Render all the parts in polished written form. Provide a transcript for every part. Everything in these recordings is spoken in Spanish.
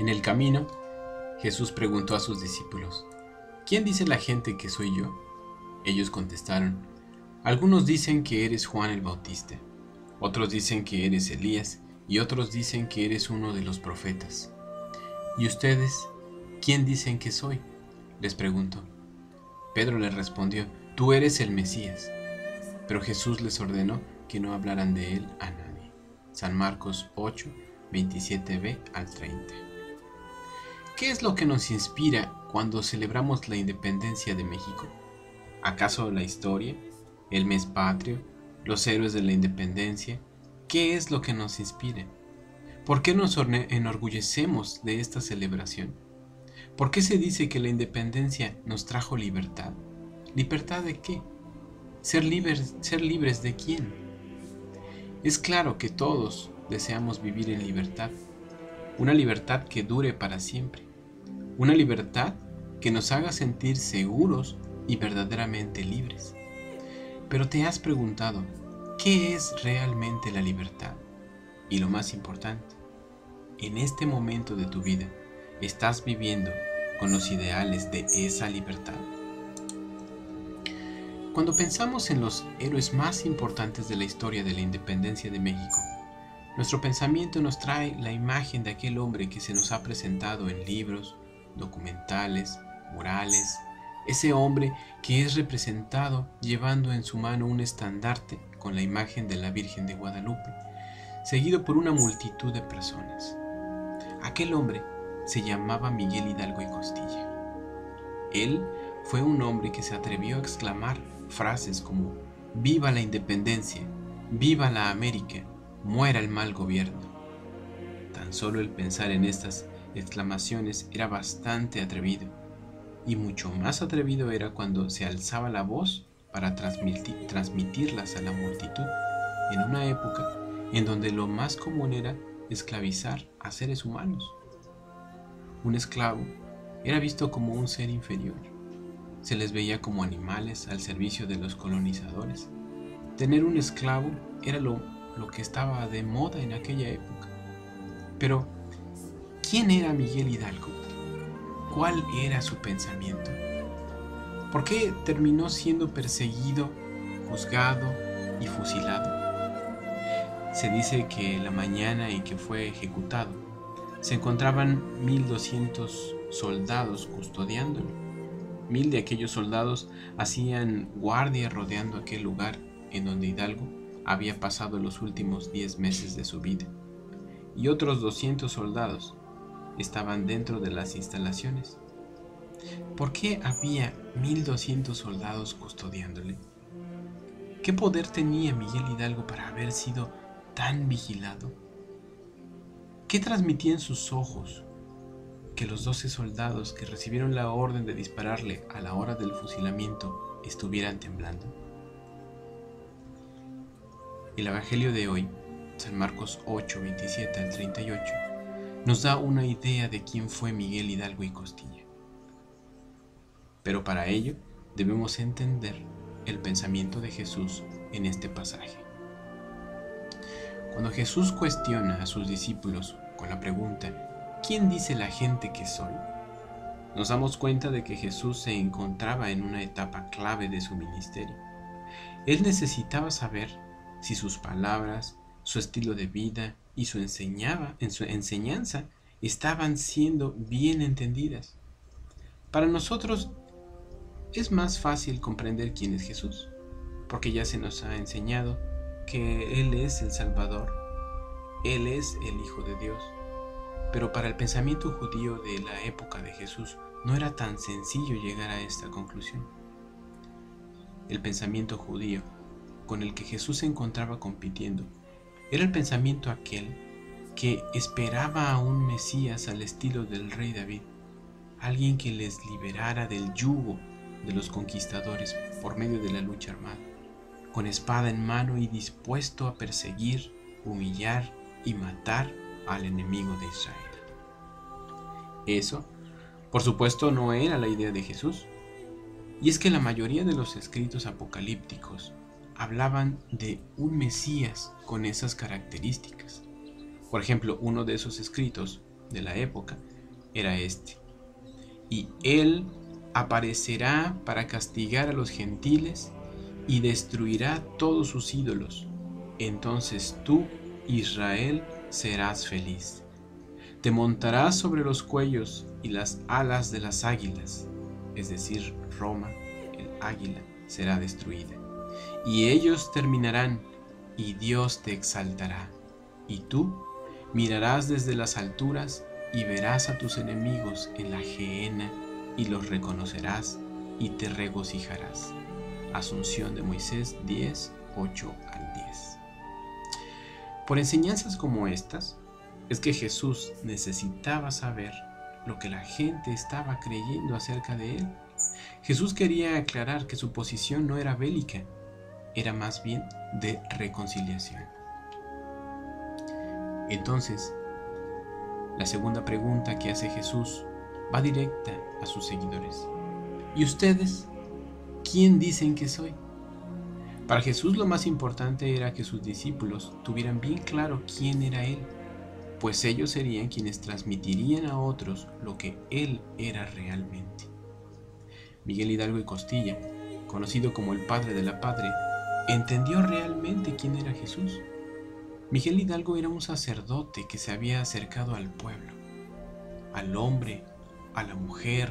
En el camino, Jesús preguntó a sus discípulos: ¿Quién dice la gente que soy yo? Ellos contestaron: algunos dicen que eres Juan el Bautista, otros dicen que eres Elías y otros dicen que eres uno de los profetas. ¿Y ustedes, quién dicen que soy?, les preguntó. Pedro les respondió: tú eres el Mesías. Pero Jesús les ordenó que no hablaran de él a nadie. San Marcos 8, 27b al 30. ¿Qué es lo que nos inspira cuando celebramos la independencia de México? ¿Acaso la historia, el mes patrio, los héroes de la independencia? ¿Qué es lo que nos inspira? ¿Por qué nos enorgullecemos de esta celebración? ¿Por qué se dice que la independencia nos trajo libertad? ¿Libertad de qué? ¿Ser libres de quién? Es claro que todos deseamos vivir en libertad, una libertad que dure para siempre, una libertad que nos haga sentir seguros y verdaderamente libres. Pero ¿te has preguntado qué es realmente la libertad? Y lo más importante, en este momento de tu vida, ¿estás viviendo con los ideales de esa libertad? Cuando pensamos en los héroes más importantes de la historia de la independencia de México, nuestro pensamiento nos trae la imagen de aquel hombre que se nos ha presentado en libros, documentales, murales, ese hombre que es representado llevando en su mano un estandarte con la imagen de la Virgen de Guadalupe, seguido por una multitud de personas. Aquel hombre se llamaba Miguel Hidalgo y Costilla. Él fue un hombre que se atrevió a exclamar frases como: ¡viva la independencia! ¡Viva la América! ¡Muera el mal gobierno! Tan solo el pensar en estas exclamaciones era bastante atrevido, y mucho más atrevido era cuando se alzaba la voz para transmitirlas a la multitud, en una época en donde lo más común era esclavizar a seres humanos. Un esclavo era visto como un ser inferior. Se les veía como animales al servicio de los colonizadores. Tener un esclavo era lo que estaba de moda en aquella época. Pero, ¿quién era Miguel Hidalgo? ¿Cuál era su pensamiento? ¿Por qué terminó siendo perseguido, juzgado y fusilado? Se dice que la mañana en que fue ejecutado, se encontraban 1200 soldados custodiándolo. 1000 de aquellos soldados hacían guardia rodeando aquel lugar en donde Hidalgo había pasado los últimos 10 meses de su vida. Y otros 200 soldados estaban dentro de las instalaciones. ¿Por qué había 1200 soldados custodiándole? ¿Qué poder tenía Miguel Hidalgo para haber sido tan vigilado? ¿Qué transmitía en sus ojos que los 12 soldados que recibieron la orden de dispararle a la hora del fusilamiento estuvieran temblando? El Evangelio de hoy, San Marcos 8, 27 al 38, nos da una idea de quién fue Miguel Hidalgo y Costilla. Pero para ello debemos entender el pensamiento de Jesús en este pasaje. Cuando Jesús cuestiona a sus discípulos con la pregunta: ¿quién dice la gente que soy?, nos damos cuenta de que Jesús se encontraba en una etapa clave de su ministerio. Él necesitaba saber si sus palabras, su estilo de vida y su enseñanza estaban siendo bien entendidas. Para nosotros es más fácil comprender quién es Jesús, porque ya se nos ha enseñado que Él es el Salvador, Él es el Hijo de Dios. Pero para el pensamiento judío de la época de Jesús no era tan sencillo llegar a esta conclusión. El pensamiento judío con el que Jesús se encontraba compitiendo era el pensamiento aquel que esperaba a un Mesías al estilo del rey David, alguien que les liberara del yugo de los conquistadores por medio de la lucha armada, con espada en mano y dispuesto a perseguir, humillar y matar al enemigo de Israel. Eso, por supuesto, no era la idea de Jesús. Y es que la mayoría de los escritos apocalípticos hablaban de un Mesías con esas características. Por ejemplo, uno de esos escritos de la época era este: y él aparecerá para castigar a los gentiles y destruirá todos sus ídolos. Entonces tú, Israel, serás feliz. Te montarás sobre los cuellos y las alas de las águilas, es decir, Roma, el águila, será destruida. Y ellos terminarán, y Dios te exaltará. Y tú mirarás desde las alturas y verás a tus enemigos en la gehenna, y los reconocerás y te regocijarás. Asunción de Moisés 10, 8 al 10. Por enseñanzas como estas, es que Jesús necesitaba saber lo que la gente estaba creyendo acerca de él. Jesús quería aclarar que su posición no era bélica, era más bien de reconciliación. Entonces, la segunda pregunta que hace Jesús va directa a sus seguidores. ¿Y ustedes? ¿Quién dicen que soy? Para Jesús lo más importante era que sus discípulos tuvieran bien claro quién era Él, pues ellos serían quienes transmitirían a otros lo que Él era realmente. Miguel Hidalgo y Costilla, conocido como el padre de la patria, entendió realmente quién era Jesús. Miguel Hidalgo era un sacerdote que se había acercado al pueblo, al hombre, a la mujer,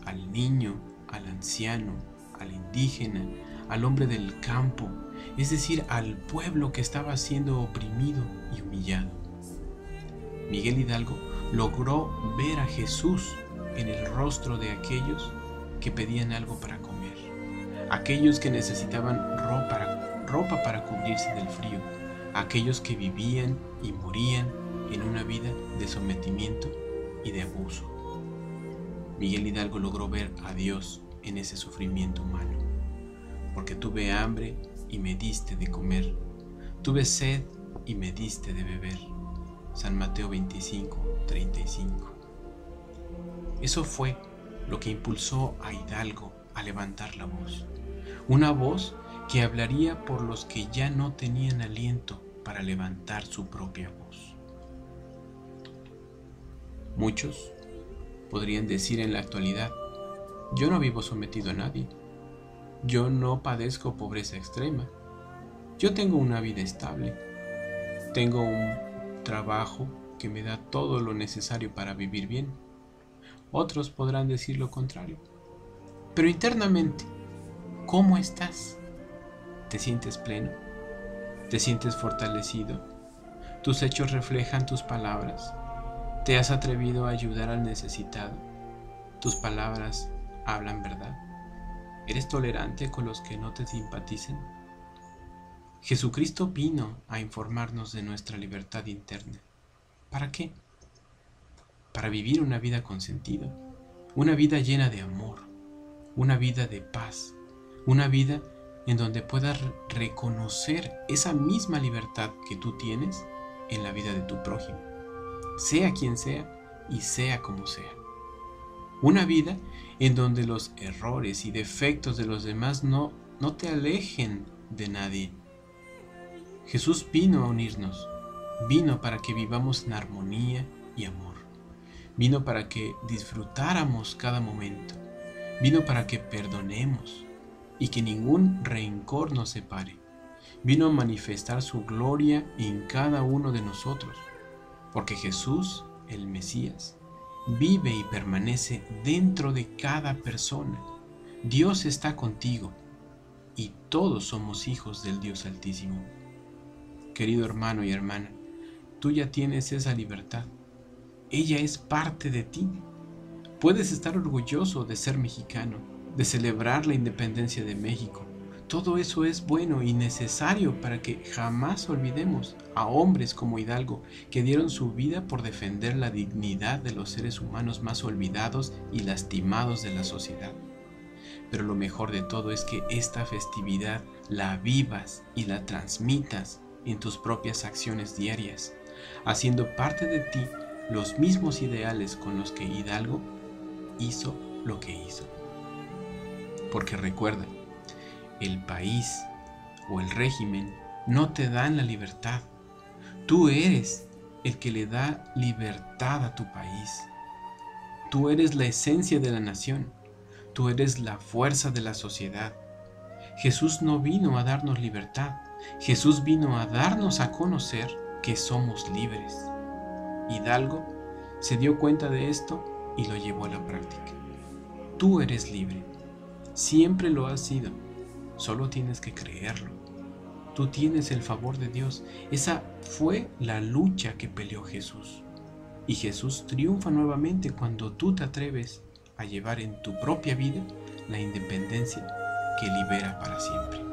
al niño, al anciano, al indígena, al hombre del campo, es decir, al pueblo que estaba siendo oprimido y humillado. Miguel Hidalgo logró ver a Jesús en el rostro de aquellos que pedían algo para comer, aquellos que necesitaban ropa para cubrirse del frío, aquellos que vivían y morían en una vida de sometimiento y de abuso. Miguel Hidalgo logró ver a Dios en ese sufrimiento humano, porque tuve hambre y me diste de comer, tuve sed y me diste de beber. San Mateo 25, 35. Eso fue lo que impulsó a Hidalgo a levantar la voz, una voz que hablaría por los que ya no tenían aliento para levantar su propia voz. Muchos podrían decir en la actualidad: yo no vivo sometido a nadie, yo no padezco pobreza extrema, yo tengo una vida estable, tengo un trabajo que me da todo lo necesario para vivir bien. Otros podrán decir lo contrario. Pero internamente, ¿cómo estás? ¿Te sientes pleno? ¿Te sientes fortalecido? ¿Tus hechos reflejan tus palabras? ¿Te has atrevido a ayudar al necesitado? ¿Tus palabras hablan verdad? ¿Eres tolerante con los que no te simpatizan? Jesucristo vino a informarnos de nuestra libertad interna. ¿Para qué? Para vivir una vida con sentido, una vida llena de amor, una vida de paz, una vida en donde puedas reconocer esa misma libertad que tú tienes en la vida de tu prójimo, sea quien sea y sea como sea. Una vida en donde los errores y defectos de los demás no te alejen de nadie. Jesús vino a unirnos, vino para que vivamos en armonía y amor, vino para que disfrutáramos cada momento, vino para que perdonemos y que ningún rencor nos separe, vino a manifestar su gloria en cada uno de nosotros, porque Jesús, el Mesías, vive y permanece dentro de cada persona. Dios está contigo y todos somos hijos del Dios Altísimo. Querido hermano y hermana, tú ya tienes esa libertad. Ella es parte de ti. Puedes estar orgulloso de ser mexicano, de celebrar la independencia de México. Todo eso es bueno y necesario para que jamás olvidemos a hombres como Hidalgo que dieron su vida por defender la dignidad de los seres humanos más olvidados y lastimados de la sociedad. Pero lo mejor de todo es que esta festividad la vivas y la transmitas en tus propias acciones diarias, haciendo parte de ti los mismos ideales con los que Hidalgo hizo lo que hizo. Porque recuerda, el país o el régimen no te dan la libertad. Tú eres el que le da libertad a tu país. Tú eres la esencia de la nación. Tú eres la fuerza de la sociedad. Jesús no vino a darnos libertad. Jesús vino a darnos a conocer que somos libres. Hidalgo se dio cuenta de esto y lo llevó a la práctica. Tú eres libre. Siempre lo has sido. Solo tienes que creerlo. Tú tienes el favor de Dios. Esa fue la lucha que peleó Jesús. Y Jesús triunfa nuevamente cuando tú te atreves a llevar en tu propia vida la independencia que libera para siempre.